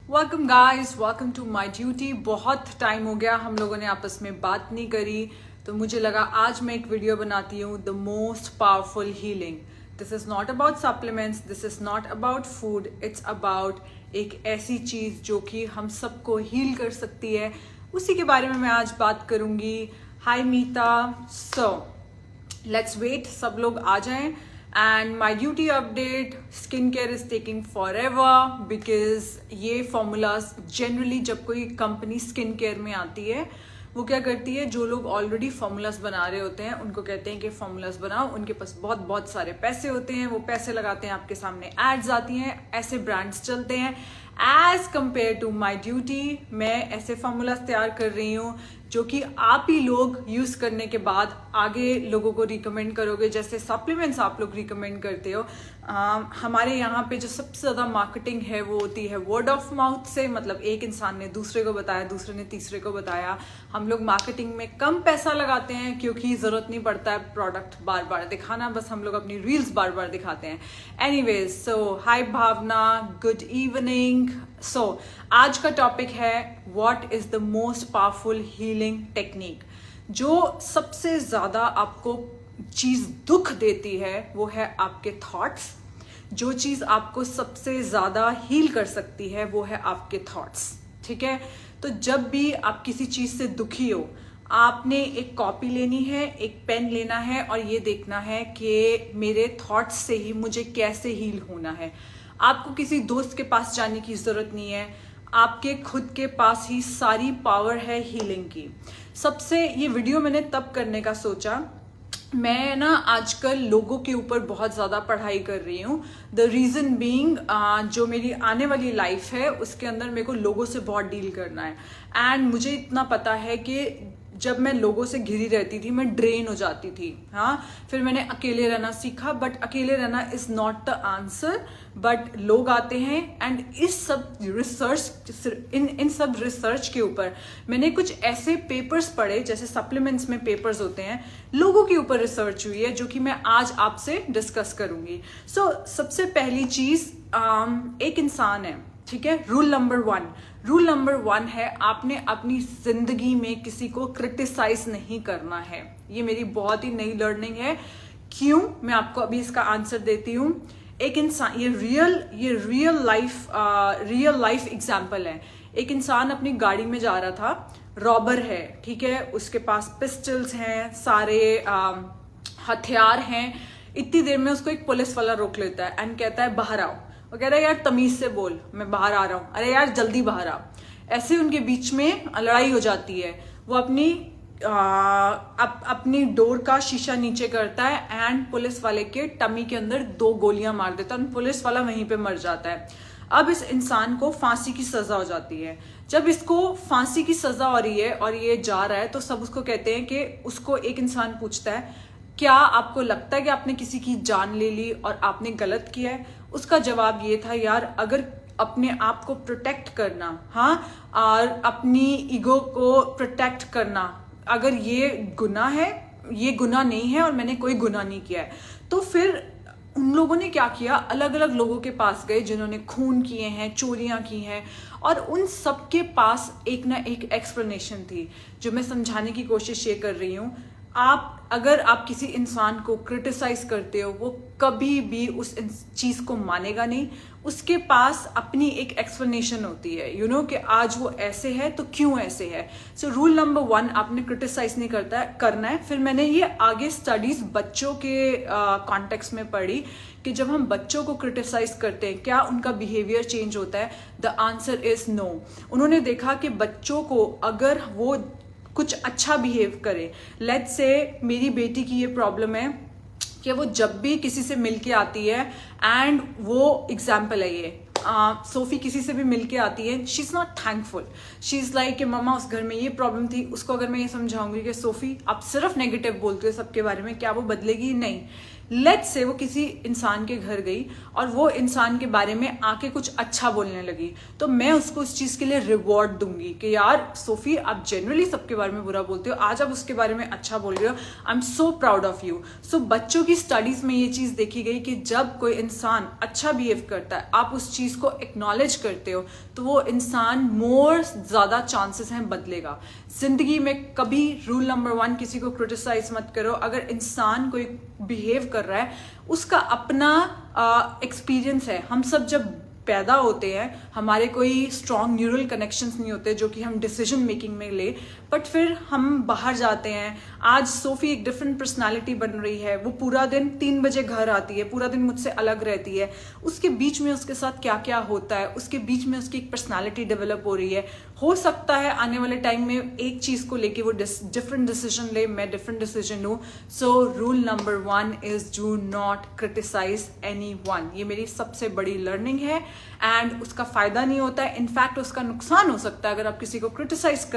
Welcome guys, welcome to my duty. बहुत time हो गया हम लोगों ने आपस में बात नहीं करी, तो मुझे लगा आज मैं एक वीडियो बनाती हूँ, the most powerful healing. This is not about supplements, this is not about food, it's about एक ऐसी चीज जो कि हम सबको हील कर सकती है। उसी के बारे में मैं आज बात करूंगी। हाय मीता, सो लेट्स वेट, सब लोग आ जाएं। And my duty update, skin care is taking for ever because ये फॉर्मूलाज जनरली जब कोई कंपनी स्किन केयर में आती है वो क्या करती है, जो लोग ऑलरेडी फॉर्मूलाज बना रहे होते हैं उनको कहते हैं कि फॉर्मूलाज बनाओ। उनके पास बहुत बहुत सारे पैसे होते हैं, वो पैसे लगाते हैं, आपके सामने एड्स आती हैं, ऐसे ब्रांड्स चलते हैं। As compare to my duty, मैं ऐसे फॉर्मूलाज तैयार कर रही हूँ जो कि आप ही लोग यूज करने के बाद आगे लोगों को रिकमेंड करोगे, जैसे सप्लीमेंट्स आप लोग रिकमेंड करते हो। हमारे यहाँ पे जो सबसे ज्यादा मार्केटिंग है वो होती है वर्ड ऑफ माउथ से, मतलब एक इंसान ने दूसरे को बताया, दूसरे ने तीसरे को बताया। हम लोग मार्केटिंग में कम पैसा लगाते हैं क्योंकि जरूरत नहीं पड़ता है प्रोडक्ट बार बार दिखाना, बस हम लोग अपनी रील्स बार बार दिखाते हैं। एनीवेज, सो हाय भावना, गुड इवनिंग। सो आज का टॉपिक है what is the most powerful healing technique. जो सबसे ज्यादा आपको चीज दुख देती है वो है आपके थॉट्स। जो चीज आपको सबसे ज्यादा हील कर सकती है वो है आपके थॉट्स, ठीक है। तो जब भी आप किसी चीज से दुखी हो, आपने एक कॉपी लेनी है, एक पेन लेना है और ये देखना है कि मेरे थॉट्स से ही मुझे कैसे हील होना है। आपको किसी दोस्त के पास जाने की जरूरत नहीं है, आपके खुद के पास ही सारी पावर है हीलिंग की। सबसे ये वीडियो मैंने तब करने का सोचा, मैं ना आजकल लोगों के ऊपर बहुत ज़्यादा पढ़ाई कर रही हूँ। द रीज़न बीइंग, जो मेरी आने वाली लाइफ है उसके अंदर मेरे को लोगों से बहुत डील करना है। एंड मुझे इतना पता है कि जब मैं लोगों से घिरी रहती थी मैं ड्रेन हो जाती थी। हाँ, फिर मैंने अकेले रहना सीखा, बट अकेले रहना is not the answer. But लोग आते हैं एंड इस सब रिसर्च इन सब रिसर्च के ऊपर मैंने कुछ ऐसे पेपर्स पढ़े, जैसे सप्लीमेंट्स में पेपर्स होते हैं, लोगों के ऊपर रिसर्च हुई है जो कि मैं आज आपसे डिस्कस करूंगी। सो सबसे पहली चीज, एक इंसान है, ठीक है। रूल नंबर वन है, आपने अपनी जिंदगी में किसी को क्रिटिसाइज नहीं करना है। ये मेरी बहुत ही नई लर्निंग है। क्यों, मैं आपको अभी इसका आंसर देती हूँ। एक इंसान, ये रियल लाइफ एग्जाम्पल है। एक इंसान अपनी गाड़ी में जा रहा था, रॉबर है, ठीक है, उसके पास पिस्टल्स हैं, सारे हथियार हैं। इतनी देर में उसको एक पुलिस वाला रोक लेता है एंड कहता है बाहर आओ। वो कह रहा है यार तमीज से बोल, मैं बाहर आ रहा हूँ, अरे यार जल्दी बाहर आ। ऐसे उनके बीच में लड़ाई हो जाती है। वो अपनी डोर का शीशा नीचे करता है एंड पुलिस वाले के टमी के अंदर 2 गोलियां मार देता है। पुलिस वाला वहीं पे मर जाता है। अब इस इंसान को फांसी की सजा हो जाती है। जब इसको फांसी की सजा हो रही है और ये जा रहा है तो सब उसको कहते हैं कि, उसको एक इंसान पूछता है क्या आपको लगता है कि आपने किसी की जान ले ली और आपने गलत किया है। उसका जवाब ये था, यार अगर अपने आप को प्रोटेक्ट करना, हाँ, और अपनी ईगो को प्रोटेक्ट करना, अगर ये गुनाह है, ये गुनाह नहीं है और मैंने कोई गुनाह नहीं किया है, तो फिर उन लोगों ने क्या किया, अलग अलग लोगों के पास गए जिन्होंने खून किए हैं, चोरियां की हैं, और उन सब के पास एक ना एक एक्सप्लेनेशन थी जो मैं समझाने की कोशिश ये कर रही हूँ। अगर आप किसी इंसान को क्रिटिसाइज करते हो, वो कभी भी उस चीज को मानेगा नहीं। उसके पास अपनी एक एक्सप्लेनेशन होती है, यू नो, कि आज वो ऐसे है तो क्यों ऐसे है। सो रूल नंबर 1, आपने क्रिटिसाइज नहीं करना है। फिर मैंने ये आगे स्टडीज बच्चों के कॉन्टेक्स्ट में पढ़ी कि जब हम बच्चों को क्रिटिसाइज करते हैं क्या उनका बिहेवियर चेंज होता है। The answer is no. उन्होंने देखा कि बच्चों को अगर वो कुछ अच्छा बिहेव करे, लेट्स से मेरी बेटी की ये प्रॉब्लम है कि वो जब भी किसी से मिलके आती है, एंड वो एग्जाम्पल है ये, सोफी किसी से भी मिलके आती है, she is not thankful, she is like कि मम्मा उस घर में ये प्रॉब्लम थी। उसको अगर मैं ये समझाऊंगी कि सोफी आप सिर्फ नेगेटिव बोलते हो सबके बारे में, क्या वो बदलेगी? नहीं। लेट्स से वो किसी इंसान के घर गई और वो इंसान के बारे में आके कुछ अच्छा बोलने लगी, तो मैं उसको उस चीज के लिए रिवॉर्ड दूंगी कि यार सोफी, आप जनरली सबके बारे में बुरा बोलते हो, आज आप उसके बारे में अच्छा बोल रहे हो, I am so proud of you. So बच्चों की स्टडीज में ये चीज देखी गई कि जब कोई इंसान अच्छा बिहेव करता है, आप उस चीज को एक्नॉलेज करते हो, तो वो इंसान मोर ज्यादा चांसेस हैं बदलेगा। जिंदगी में कभी रूल नंबर 1, किसी को क्रिटिसाइज मत करो। अगर इंसान कोई बिहेव कर रहा है, उसका अपना एक्सपीरियंस है। हम सब जब पैदा होते हैं, हमारे कोई स्ट्रॉन्ग न्यूरल कनेक्शंस नहीं होते जो कि हम डिसीजन मेकिंग में ले, बट फिर हम बाहर जाते हैं। आज सोफी एक डिफरेंट पर्सनालिटी बन रही है, वो पूरा दिन 3 बजे घर आती है, पूरा दिन मुझसे अलग रहती है। उसके बीच में उसके साथ क्या क्या होता है, उसके बीच में उसकी एक पर्सनालिटी डेवलप हो रही है। हो सकता है आने वाले टाइम में एक चीज को लेके वो डिफरेंट डिसीजन ले, मैं डिफरेंट डिसीजन लूँ। So rule number 1 is do not criticise anyone. ये मेरी सबसे बड़ी लर्निंग है एंड उसका फायदा नहीं होता है, इनफैक्ट उसका नुकसान हो सकता है। अगर आप किसी को क्रिटिसाइज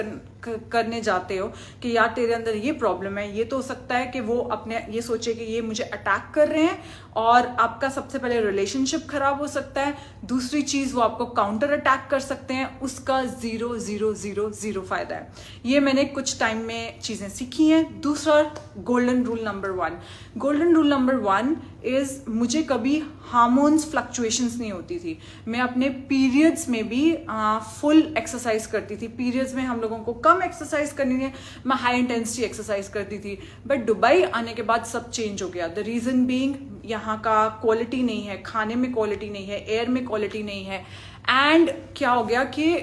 करने जाते हो कि यार तेरे अंदर ये प्रॉब्लम है, ये तो हो सकता है कि वो अपने ये सोचे कि ये मुझे अटैक कर रहे हैं और आपका सबसे पहले रिलेशनशिप खराब हो सकता है। दूसरी चीज, वो आपको काउंटर अटैक कर सकते हैं, उसका 0 फायदा है। ये मैंने कुछ टाइम में चीजें सीखी हैं। दूसरा golden rule number 1, golden rule number 1 is मुझे कभी हार्मोन्स फ्लक्चुएशंस नहीं होती थी। मैं अपने पीरियड्स में भी फुल एक्सरसाइज करती थी। पीरियड्स में हम लोगों को कम एक्सरसाइज करनी है, मैं हाई इंटेंसिटी एक्सरसाइज करती थी। बट दुबई आने के बाद सब चेंज हो गया। द रीजन बीइंग, यहाँ का क्वालिटी नहीं है, खाने में क्वालिटी नहीं है, एयर में क्वालिटी नहीं है। एंड क्या हो गया कि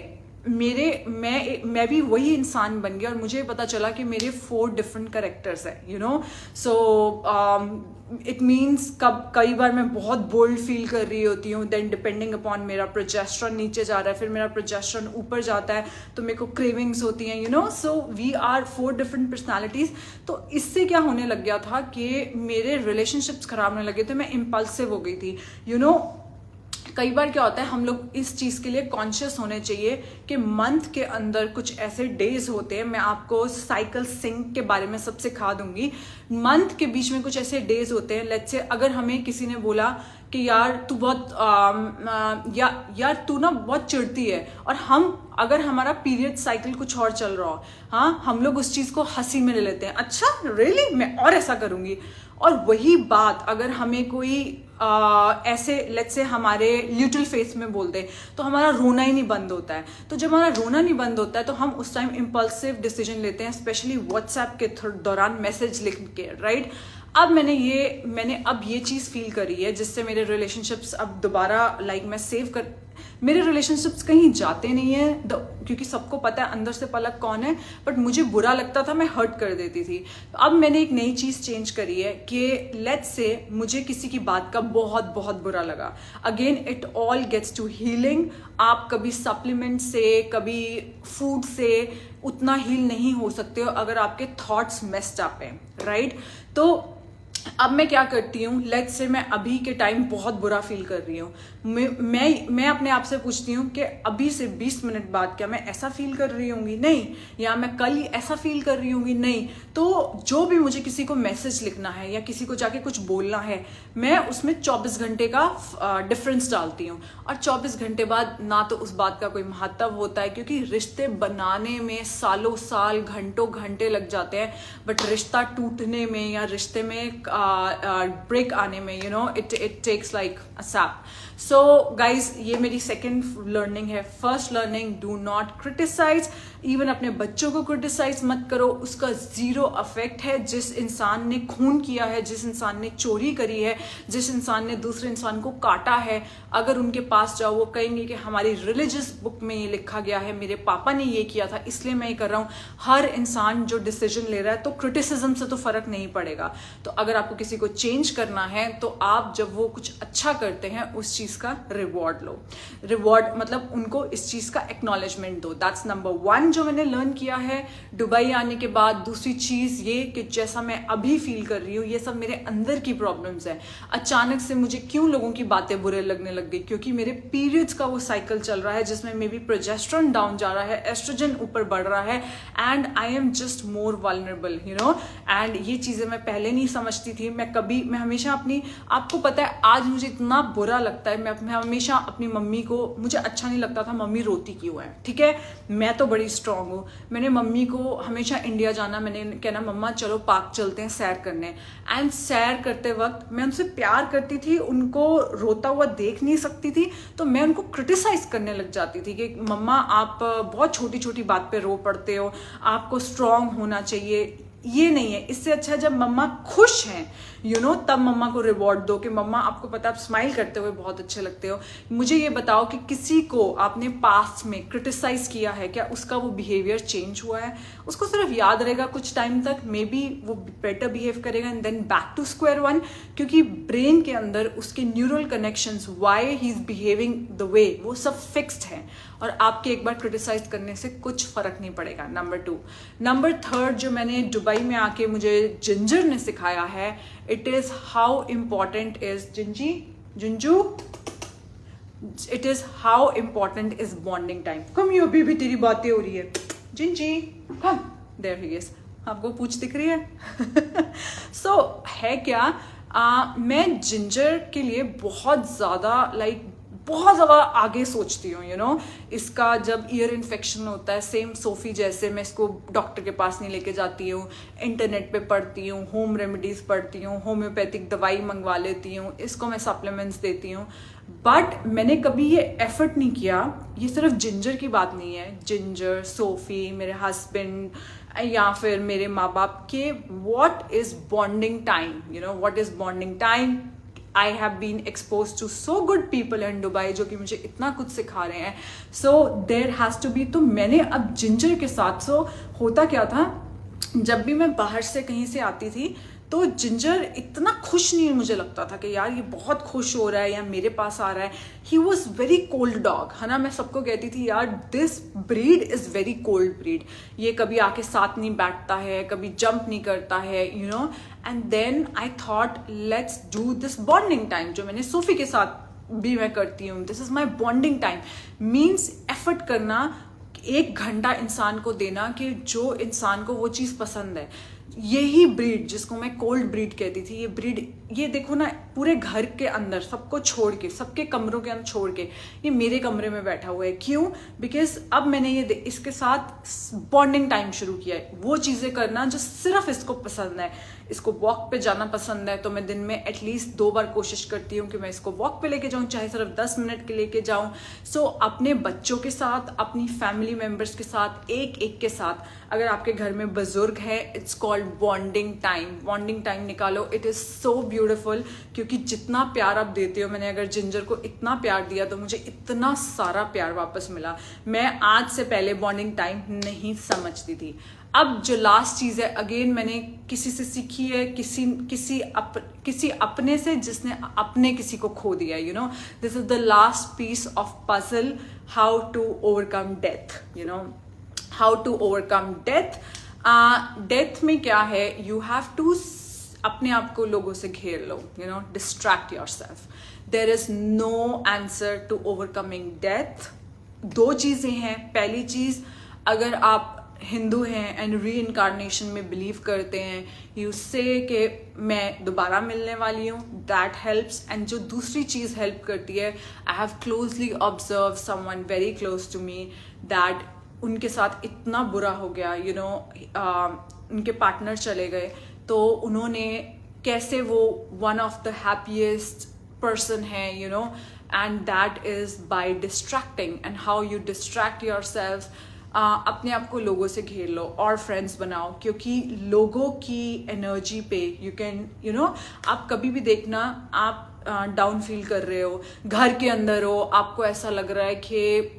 मैं भी वही इंसान बन गया और मुझे पता चला कि मेरे 4 डिफरेंट कैरेक्टर्स हैं, you know. So it means कई बार मैं बहुत बोल्ड फील कर रही होती हूँ, देन डिपेंडिंग अपॉन मेरा प्रोजेस्टेरॉन नीचे जा रहा है, फिर मेरा प्रोजेस्टेरॉन ऊपर जाता है, तो मेरे को क्रेविंग्स होती हैं, you know. So we are 4 different personalities. तो इससे क्या होने लग गया था कि मेरे रिलेशनशिप्स खराब होने लगे थे, मैं इम्पल्सिव हो गई थी, यू नो। कई बार क्या होता है, हम लोग इस चीज के लिए कॉन्शियस होने चाहिए कि मंथ के अंदर कुछ ऐसे डेज होते हैं, मैं आपको साइकिल सिंक के बारे में सब सिखा दूंगी। मंथ के बीच में कुछ ऐसे डेज होते हैं, लेट्स से अगर हमें किसी ने बोला कि यार तू बहुत यार तू ना बहुत चिढ़ती है, और हम अगर हमारा पीरियड साइकिल कुछ और चल रहा हो, हाँ, हम लोग उस चीज को हंसी में ले लेते हैं, अच्छा रियली मैं और ऐसा करूंगी। और वही बात अगर हमें कोई ऐसे लेट्स से हमारे लिटिल फेस में बोलते हैं, तो हमारा रोना ही नहीं बंद होता है। तो जब हमारा रोना नहीं बंद होता है, तो हम उस टाइम इम्पल्सिव डिसीजन लेते हैं, स्पेशली व्हाट्सएप के दौरान मैसेज लिख के, राइट। अब मैंने अब ये चीज फील करी है, जिससे मेरे रिलेशनशिप्स अब दोबारा मैं सेव कर, मेरे रिलेशनशिप्स कहीं जाते नहीं है, क्योंकि सबको पता है अंदर से पलक कौन है, बट मुझे बुरा लगता था, मैं हर्ट कर देती थी। अब मैंने एक नई चीज चेंज करी है कि लेट्स से मुझे किसी की बात का बहुत बहुत बुरा लगा, again it all gets to healing. आप कभी सप्लीमेंट से, कभी फूड से उतना हील नहीं हो सकते हो अगर आपके थॉट्स मेस्ड अप हैं, राइट। तो अब मैं क्या करती हूँ, लेट्स से मैं अभी के टाइम बहुत बुरा फील कर रही हूँ, मैं अपने आप से पूछती हूँ कि अभी से 20 मिनट बाद क्या मैं ऐसा फील कर रही होंगी, नहीं, या मैं कल ऐसा फील कर रही होंगी, नहीं। तो जो भी मुझे किसी को मैसेज लिखना है या किसी को जाके कुछ बोलना है, मैं उसमें 24 घंटे का डिफरेंस डालती हूँ, और 24 घंटे बाद ना तो उस बात का कोई महत्व होता है, क्योंकि रिश्ते बनाने में सालों साल घंटों घंटे लग जाते हैं, बट रिश्ता टूटने में या रिश्ते में ब्रेक आने में, you know, it takes like a sap. So guys, ये मेरी सेकेंड लर्निंग है। First learning, do not criticise, even अपने बच्चों को क्रिटिसाइज मत करो, उसका 0 अफेक्ट है। जिस इंसान ने खून किया है, जिस इंसान ने चोरी करी है, जिस इंसान ने दूसरे इंसान को काटा है, अगर उनके पास जाओ, वो कहेंगे कि हमारी रिलीजियस बुक में ये लिखा गया है, मेरे पापा ने ये किया था इसलिए मैं ये कर रहा हूँ। हर इंसान जो डिसीजन ले रहा है, तो क्रिटिसिज्म से तो फर्क नहीं पड़ेगा। तो अगर आपको किसी को चेंज करना है, तो आप जब वो कुछ अच्छा करते हैं, उस चीज का रिवॉर्ड लो। रिवॉर्ड मतलब उनको इस चीज का एक्नॉलेजमेंट दो। दैट्स नंबर 1 जो मैंने लर्न किया है दुबई आने के बाद। दूसरी चीज ये कि जैसा मैं अभी फील कर रही हूँ, ये सब मेरे अंदर की प्रॉब्लम्स है। अचानक से मुझे क्यों लोगों की बातें बुरे लगने लग गई, क्योंकि मेरे पीरियड्स का वो साइकिल चल रहा है, जिसमें मे बी प्रोजेस्टेरॉन डाउन जा रहा है, एस्ट्रोजन ऊपर बढ़ रहा है, and I am just more vulnerable, you know. And ये चीजें मैं पहले नहीं समझती समझती थी, मैं हमेशा अपनी, आपको पता है आज मुझे इतना बुरा लगता है, मैं हमेशा अपनी मम्मी को, मुझे अच्छा नहीं लगता था मम्मी रोती क्यों है, ठीक है, मैं तो बड़ी स्ट्रांग हूँ। मैंने मम्मी को हमेशा इंडिया जाना, मैंने कहना मम्मा चलो पार्क चलते हैं सैर करने, एंड सैर करते वक्त मैं उनसे प्यार करती थी, उनको रोता हुआ देख नहीं सकती थी, तो मैं उनको क्रिटिसाइज करने लग जाती थी कि मम्मा आप बहुत छोटी छोटी बात पे रो पड़ते हो, आपको स्ट्रांग होना चाहिए, ये नहीं है। इससे अच्छा है जब मम्मा खुश हैं तब मम्मा को रिवॉर्ड दो कि मम्मा आपको पता, आप स्माइल करते हुए बहुत अच्छे लगते हो। मुझे ये बताओ कि किसी को आपने पास्ट में क्रिटिसाइज किया है क्या, उसका वो बिहेवियर चेंज हुआ है? उसको सिर्फ याद रहेगा कुछ टाइम तक, मे बी वो बेटर बिहेव करेगा and then back to square one, क्योंकि ब्रेन के अंदर उसके neural connections, why he is behaving the way, वो सब फिक्स्ड है और आपके एक बार क्रिटिसाइज करने से कुछ फर्क नहीं पड़ेगा। नंबर 2। नंबर 3 जो मैंने दुबई में आके मुझे जिंजर ने सिखाया है, it is how important is जिंजू it is how important is bonding time. Come ये अभी भी तेरी बातें हो रही है जिंजी, कम देयर ही इज, आपको पूछ दिख रही है? सो है क्या, मैं जिंजर के लिए बहुत ज़्यादा आगे सोचती हूँ इसका जब ईयर इन्फेक्शन होता है, सेम सोफ़ी जैसे मैं इसको डॉक्टर के पास नहीं लेके जाती हूँ, इंटरनेट पे पढ़ती हूँ, होम रेमेडीज़ पढ़ती हूँ, होम्योपैथिक दवाई मंगवा लेती हूँ, इसको मैं सप्लीमेंट्स देती हूँ, बट मैंने कभी ये एफर्ट नहीं किया। ये सिर्फ जिंजर की बात नहीं है, जिंजर, सोफ़ी, मेरे हस्बैंड या फिर मेरे माँ बाप के what is bonding time, what is bonding time. I have been expose to so good people in Dubai जो कि मुझे इतना कुछ सिखा रहे हैं। So there has to be, तो मैंने अब जिंजर के साथ, होता क्या था, जब भी मैं बाहर से कहीं से आती थी तो जिंजर इतना खुश नहीं मुझे लगता था कि यार ये बहुत खुश हो रहा है या मेरे पास आ रहा है। He was very cold dog, है ना। मैं सबको कहती थी यार this breed is very cold breed, ये कभी आके साथ नहीं बैठता है, कभी जंप नहीं करता है, and then I thought let's do this bonding time, जो मैंने सोफी के साथ भी मैं करती हूँ। This is my bonding time, means effort करना, 1 घंटा इंसान को देना कि जो इंसान को वो चीज़ पसंद है। यही ब्रीड जिसको मैं कोल्ड ब्रीड कहती थी, ये ब्रीड, ये देखो ना, पूरे घर के अंदर सबको छोड़ के, सबके कमरों के अंदर छोड़ के ये मेरे कमरे में बैठा हुआ है। क्यों? बिकॉज अब मैंने ये इसके साथ बॉन्डिंग टाइम शुरू किया है, वो चीज़ें करना जो सिर्फ इसको पसंद है। इसको वॉक पे जाना पसंद है तो मैं दिन में एटलीस्ट 2 बार कोशिश करती हूँ कि मैं इसको वॉक पे लेके जाऊँ, चाहे सिर्फ 10 मिनट के लेके जाऊँ। सो अपने बच्चों के साथ, अपनी फैमिली मेम्बर्स के साथ, एक के साथ, अगर आपके घर में बुजुर्ग है, it's called bonding time. Bonding time निकालो, इट इज़ सो ब्यूटिफुल, क्योंकि जितना प्यार आप देते हो, मैंने अगर जिंजर को इतना प्यार दिया तो मुझे इतना सारा प्यार वापस मिला। मैं आज से पहले बॉन्डिंग टाइम नहीं समझती थी। अब जो लास्ट चीज़ है, अगेन मैंने किसी से सीखी है, किसी अपने से जिसने अपने किसी को खो दिया। This is the last piece of puzzle, how to overcome death. How to overcome death. Death में क्या है, यू हैव टू अपने आप को लोगों से घेर लो, distract yourself. There is no answer to overcoming death. 2 चीज़ें हैं। पहली चीज़, अगर आप हिंदू हैं एंड री इनकारनेशन में बिलीव करते हैं, यू से कि मैं दोबारा मिलने वाली हूँ, दैट हेल्प्स। एंड जो दूसरी चीज़ हेल्प करती है, I have closely observe someone very close to me that उनके साथ इतना बुरा हो गया, उनके पार्टनर चले गए, तो उन्होंने कैसे वो one of the happiest person है, and that is by distracting. And how you distract yourself, अपने आप को लोगों से घेर लो और फ्रेंड्स बनाओ, क्योंकि लोगों की एनर्जी पे यू कैन आप कभी भी देखना, आप डाउन फील कर रहे हो, घर के अंदर हो, आपको ऐसा लग रहा है कि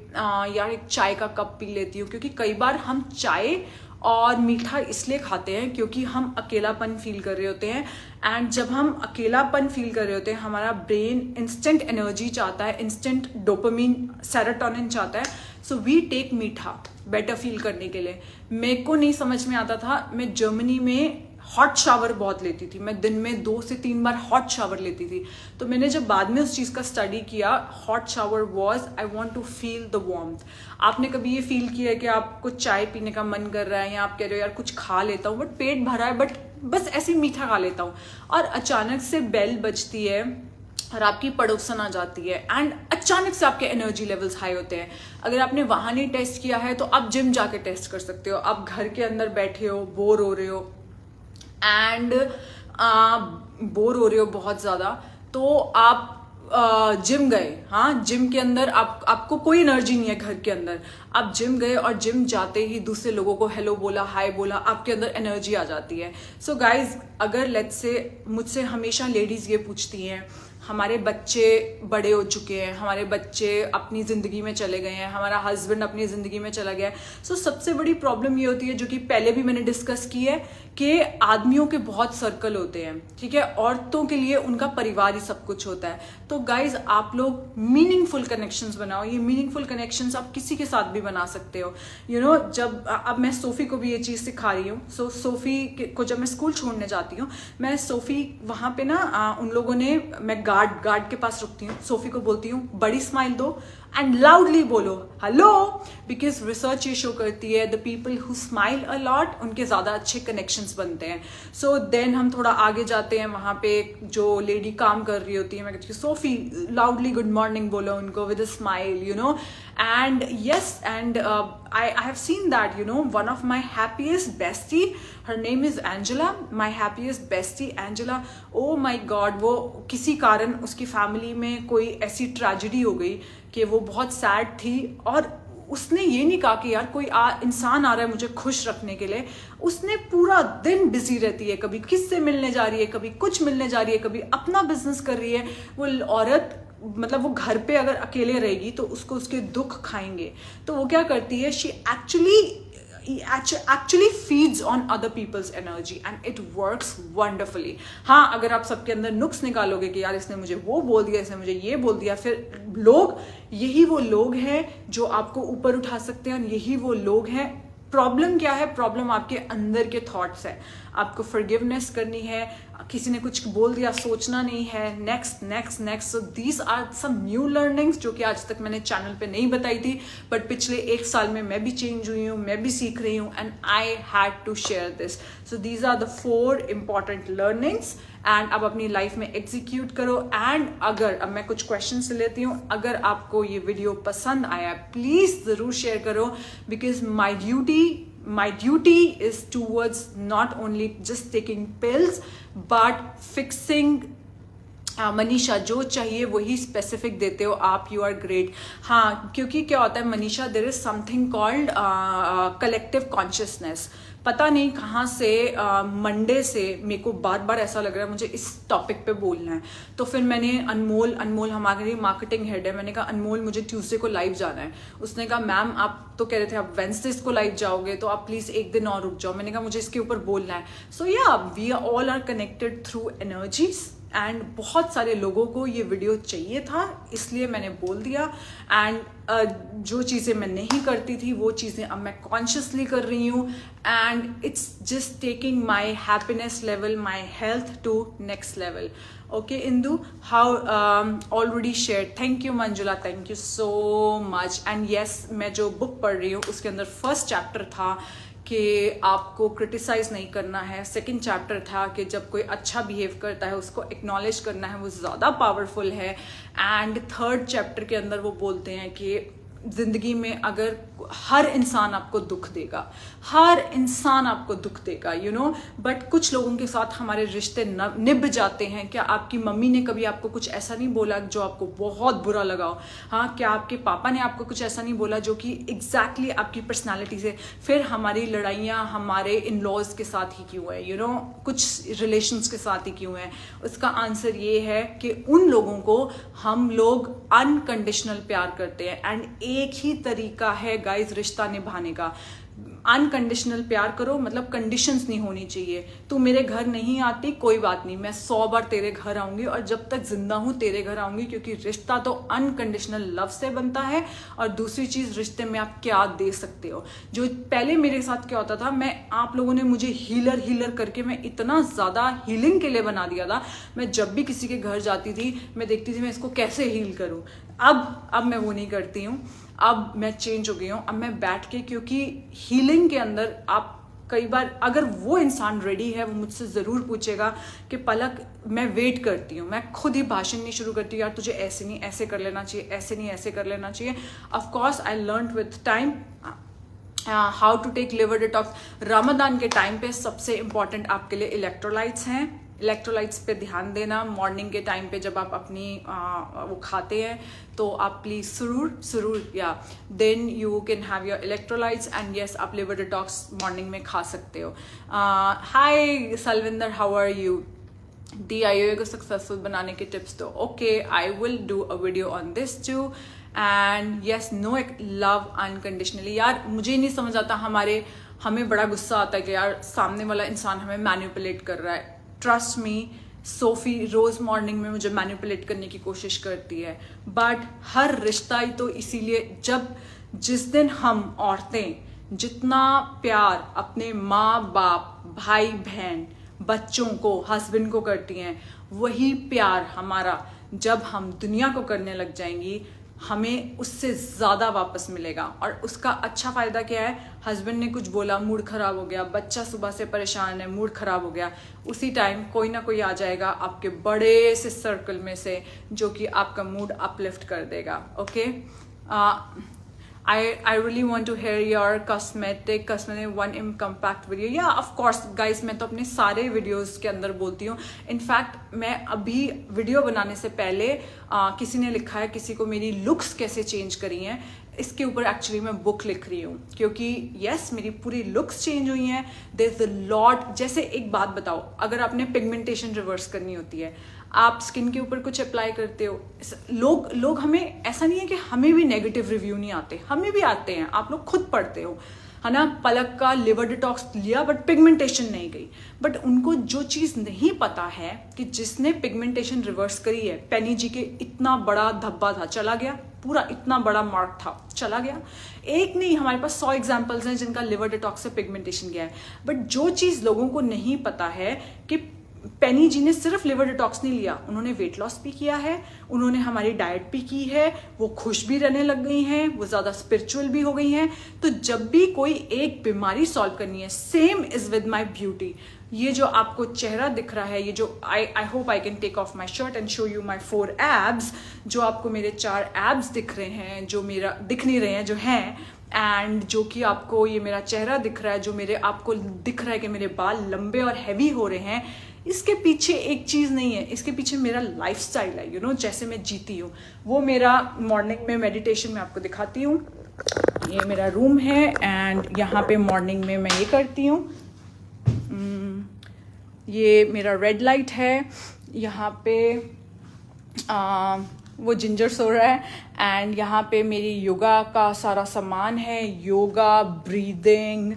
यार एक चाय का कप पी लेती हूँ, क्योंकि कई बार हम चाय और मीठा इसलिए खाते हैं क्योंकि हम अकेलापन फील कर रहे होते हैं। एंड जब हम अकेलापन फील कर रहे होते हैं, हमारा ब्रेन इंस्टेंट एनर्जी चाहता है, इंस्टेंट डोपामिन, सेरोटोनिन चाहता है, सो वी टेक मीठा बेटर फील करने के लिए। मेरे को नहीं समझ में आता था, मैं जर्मनी में हॉट शावर बहुत लेती थी, मैं दिन में 2 से 3 बार हॉट शावर लेती थी। तो मैंने जब बाद में उस चीज़ का स्टडी किया, hot shower was I want to feel the warmth. आपने कभी ये फील किया है कि आपको चाय पीने का मन कर रहा है, या आप कह रहे हो यार कुछ खा लेता हूँ, बट पेट भरा है, बट बस ऐसे मीठा खा लेता हूँ, और अचानक से बेल बजती है और आपकी पड़ोसन आ जाती है एंड अचानक से आपके एनर्जी लेवल्स हाई होते हैं। अगर आपने वहाँ नहीं टेस्ट किया है तो आप जिम जाके टेस्ट कर सकते हो। आप घर के अंदर बैठे हो, बोर हो रहे हो एंड बहुत ज़्यादा, तो आप जिम गए, हाँ जिम के अंदर आपको कोई एनर्जी नहीं है घर के अंदर, आप जिम गए और जिम जाते ही दूसरे लोगों को हेलो बोला, हाय बोला, आपके अंदर एनर्जी आ जाती है। सो गाइज, अगर लेट्स से मुझसे हमेशा लेडीज ये पूछती हैं, हमारे बच्चे बड़े हो चुके हैं, हमारे बच्चे अपनी ज़िंदगी में चले गए हैं, हमारा हस्बैंड अपनी ज़िंदगी में चला गया है। सो सबसे बड़ी प्रॉब्लम ये होती है, जो कि पहले भी मैंने डिस्कस की है, कि आदमियों के बहुत सर्कल होते हैं, ठीक है, औरतों के लिए उनका परिवार ही सब कुछ होता है। तो गाइज, आप लोग मीनिंगफुल कनेक्शंस बनाओ। ये मीनिंगफुल कनेक्शंस आप किसी के साथ भी बना सकते हो। यू नो, जब अब मैं सोफ़ी को भी ये चीज़ सिखा रही हूँ। सो सोफ़ी को जब मैं स्कूल छोड़ने जाती हूँ, मैं सोफ़ी वहाँ पे ना उन लोगों ने, मैं गार्ड के पास रुकती हूँ, सोफ़ी को बोलती हूँ बड़ी स्माइल दो एंड लाउडली बोलो हेलो, बिकॉज रिसर्च ये शो करती है the people who smile a lot, उनके ज़्यादा अच्छे कनेक्शंस बनते हैं। सो देन हम थोड़ा आगे जाते हैं, वहाँ पे जो लेडी काम कर रही होती है, मैं कहती हूँ सोफ़ी लाउडली गुड मॉर्निंग बोलो उनको with a smile, you know, and yes, and I have seen that, you know, one of my happiest bestie, her name is Angela, my happiest bestie Angela, oh my god, वो किसी कारण उसकी family में कोई ऐसी tragedy हो गई कि वो बहुत सैड थी, और उसने ये नहीं कहा कि यार कोई इंसान आ रहा है मुझे खुश रखने के लिए। उसने पूरा दिन बिजी रहती है, कभी किससे मिलने जा रही है, कभी कुछ मिलने जा रही है, कभी अपना बिजनेस कर रही है। वो औरत, मतलब वो घर पे अगर अकेले रहेगी तो उसको उसके दुख खाएंगे। तो वो क्या करती है, she actually feeds on other people's energy and it works wonderfully। हाँ, अगर आप सबके अंदर नुक्स निकालोगे कि यार इसने मुझे वो बोल दिया, इसने मुझे ये बोल दिया, फिर यही वो लोग हैं जो आपको ऊपर उठा सकते हैं, और यही वो लोग हैं। प्रॉब्लम क्या है? प्रॉब्लम आपके अंदर के थॉट्स है। आपको फॉरगिवनेस करनी है, किसी ने कुछ बोल दिया सोचना नहीं है, next next next. So these are some new learnings जो कि आज तक मैंने चैनल पे नहीं बताई थी, बट पिछले 1 साल में मैं भी चेंज हुई हूँ, मैं भी सीख रही हूँ, and I had to share this. So these are the 4 important learnings, and अब अपनी लाइफ में एग्जीक्यूट करो। एंड अगर अब मैं कुछ क्वेश्चन से लेती हूँ, अगर आपको ये वीडियो पसंद आया प्लीज जरूर शेयर करो, because my duty is towards not only just taking pills but fixing। Manisha, जो चाहिए वही स्पेसिफिक देते हो आप, यू आर ग्रेट। हाँ, क्योंकि क्या होता है Manisha, there is something called collective consciousness. पता नहीं कहाँ से मंडे से मेरे को बार बार ऐसा लग रहा है मुझे इस टॉपिक पे बोलना है। तो फिर मैंने अनमोल हमारी मार्केटिंग हेड है, मैंने कहा अनमोल मुझे ट्यूसडे को लाइव जाना है। उसने कहा मैम आप तो कह रहे थे आप वेंसडे को लाइव जाओगे, तो आप प्लीज एक दिन और रुक जाओ। मैंने कहा मुझे इसके ऊपर बोलना है। सो या we all are connected through energies, and बहुत सारे लोगों को ये वीडियो चाहिए था, इसलिए मैंने बोल दिया। एंड जो चीज़ें मैं नहीं करती थी वो चीज़ें अब मैं कॉन्शियसली कर रही हूँ, and it's just taking my happiness level, my health to next level. Okay Indu, how already share, thank you Manjula, thank you so much. And yes, मैं जो बुक पढ़ रही हूँ उसके अंदर फर्स्ट चैप्टर था कि आपको क्रिटिसाइज नहीं करना है, सेकंड चैप्टर था कि जब कोई अच्छा बिहेव करता है उसको एक्नॉलेज करना है, वो ज़्यादा पावरफुल है, एंड थर्ड चैप्टर के अंदर वो बोलते हैं कि जिंदगी में अगर हर इंसान आपको दुख देगा, हर इंसान आपको दुख देगा, यू नो, बट कुछ लोगों के साथ हमारे रिश्ते निभ जाते हैं। क्या आपकी मम्मी ने कभी आपको कुछ ऐसा नहीं बोला जो आपको बहुत बुरा लगा हो? हाँ, क्या आपके पापा ने आपको कुछ ऐसा नहीं बोला जो कि एग्जैक्टली आपकी पर्सनालिटी से? फिर हमारी लड़ाइयाँ हमारे इन लॉज के साथ ही क्यों है, यू नो, कुछ रिलेशंस के साथ ही क्यों है? उसका आंसर ये है कि उन लोगों को हम लोग अनकंडीशनल प्यार करते हैं, एंड एक ही तरीका है गाइस रिश्ता निभाने का, अनकंडीशनल प्यार करो, मतलब कंडीशंस नहीं होनी चाहिए। तू मेरे घर नहीं आती कोई बात नहीं, मैं 100 बार तेरे घर आऊंगी और जब तक जिंदा हूं तेरे घर आऊंगी, क्योंकि रिश्ता तो अनकंडीशनल लव से बनता है। और दूसरी चीज, रिश्ते में आप क्या दे सकते हो। जो पहले मेरे साथ क्या होता था, मैं आप लोगों ने मुझे हीलर करके मैं इतना ज्यादा हीलिंग के लिए बना दिया था। मैं जब भी किसी के घर जाती थी मैं देखती थी मैं इसको कैसे हील करूं। अब मैं वो नहीं करती हूँ, अब मैं चेंज हो गई हूँ। अब मैं बैठ के, क्योंकि हीलिंग के अंदर आप कई बार अगर वो इंसान रेडी है वो मुझसे ज़रूर पूछेगा कि पलक मैं वेट करती हूँ, मैं खुद ही भाषण नहीं शुरू करती हूँ, यार तुझे ऐसे नहीं ऐसे कर लेना चाहिए, ऐसे नहीं ऐसे कर लेना चाहिए. Of course I learn with time how to take liver detox. Ramadan के टाइम पे सबसे इंपॉर्टेंट आपके लिए इलेक्ट्रोलाइट्स हैं. इलेक्ट्रोलाइट्स पे ध्यान देना. मॉर्निंग के टाइम पे जब आप अपनी वो खाते हैं तो आप प्लीज सुरूर या then you can have your electrolytes and yes आप लिवर डिटॉक्स मॉर्निंग में खा सकते हो. Hi Salwinder, how are you? DIY को सक्सेसफुल बनाने के टिप्स दो. Okay, I will do a video on this too. And yes, no love unconditionally. यार मुझे नहीं समझ आता, हमें बड़ा गुस्सा आता है कि यार सामने वाला इंसान हमें मैनिपुलेट कर रहा है. ट्रस्ट मी, सोफी रोज मॉर्निंग में मुझे मैनिपुलेट करने की कोशिश करती है. बट हर रिश्ता ही तो इसीलिए जिस दिन हम औरतें जितना प्यार अपने माँ बाप, भाई बहन, बच्चों को, हस्बैंड को करती हैं, वही प्यार हमारा जब हम दुनिया को करने लग जाएंगी हमें उससे ज़्यादा वापस मिलेगा. और उसका अच्छा फ़ायदा क्या है? हस्बैंड ने कुछ बोला, मूड ख़राब हो गया, बच्चा सुबह से परेशान है, मूड ख़राब हो गया, उसी टाइम कोई ना कोई आ जाएगा आपके बड़े से सर्कल में से जो कि आपका मूड अपलिफ्ट कर देगा. Okay, I really want to hear your cosmetic one compact video. Yeah, of course guys, मैं तो अपने सारे videos के अंदर बोलती हूँ. इनफैक्ट मैं अभी वीडियो बनाने से पहले किसी ने लिखा है, किसी को मेरी लुक्स कैसे चेंज करी हैं, इसके ऊपर एक्चुअली मैं बुक लिख रही हूँ. क्योंकि यस, मेरी पूरी लुक्स चेंज हुई हैं. There is a lot. जैसे एक बात बताओ, अगर आपने पिगमेंटेशन रिवर्स करनी होती है, आप स्किन के ऊपर कुछ अप्लाई करते हो, लोग हमें, ऐसा नहीं है कि हमें भी नेगेटिव रिव्यू नहीं आते, हमें भी आते हैं. आप लोग खुद पढ़ते हो, है ना. पलक का लिवर डिटॉक्स लिया बट पिगमेंटेशन नहीं गई. बट उनको जो चीज़ नहीं पता है कि जिसने पिगमेंटेशन रिवर्स करी है, पेनी जी के इतना बड़ा धब्बा था, चला गया. पूरा इतना बड़ा मार्क था, चला गया. एक नहीं, हमारे पास 100 एग्जाम्पल्स हैं जिनका लिवर डिटॉक्स से पिगमेंटेशन गया है. बट जो चीज़ लोगों को नहीं पता है कि पेनी जी ने सिर्फ लिवर डिटॉक्स नहीं लिया, उन्होंने वेट लॉस भी किया है, उन्होंने हमारी डाइट भी की है, वो खुश भी रहने लग गई हैं, वो ज़्यादा स्पिरिचुअल भी हो गई हैं. तो जब भी कोई एक बीमारी सॉल्व करनी है, same is with my beauty. ये जो आपको चेहरा दिख रहा है, ये जो I hope I can take off my shirt and show you my 4 abs. जो आपको मेरे 4 एब्स दिख रहे हैं, जो मेरा दिख नहीं रहे हैं, जो हैं, एंड जो कि आपको ये मेरा चेहरा दिख रहा है, जो मेरे आपको दिख रहा है कि मेरे बाल लंबे और हैवी हो रहे हैं, इसके पीछे एक चीज़ नहीं है, इसके पीछे मेरा लाइफस्टाइल है. यू नो, जैसे मैं जीती हूँ, वो मेरा मॉर्निंग में मेडिटेशन में आपको दिखाती हूँ. ये मेरा रूम है एंड यहाँ पे मॉर्निंग में मैं ये करती हूँ. ये मेरा रेड लाइट है. यहाँ पे वो जिंजर सो रहा है एंड यहाँ पे मेरी योगा का सारा सामान है, योगा, ब्रीदिंग.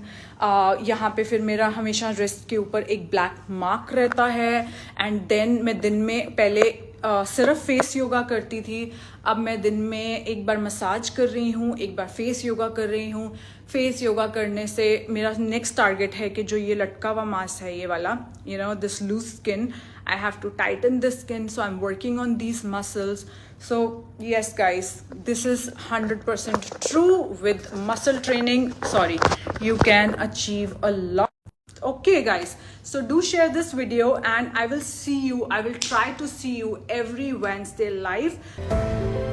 यहाँ पे फिर मेरा हमेशा रिस्ट के ऊपर एक ब्लैक मार्क रहता है. एंड देन मैं दिन में पहले सिर्फ फेस योगा करती थी, अब मैं दिन में एक बार मसाज कर रही हूँ, एक बार फेस योगा कर रही हूँ. फेस योगा करने से मेरा नेक्स्ट टारगेट है कि जो ये लटका हुआ मांस है, ये वाला, you know, this loose skin, I have to tighten the skin, so I'm working on these muscles. So yes guys, this is 100% true. With muscle training, you can achieve a lot. Okay guys, so do share this video and I will try to see you every Wednesday live.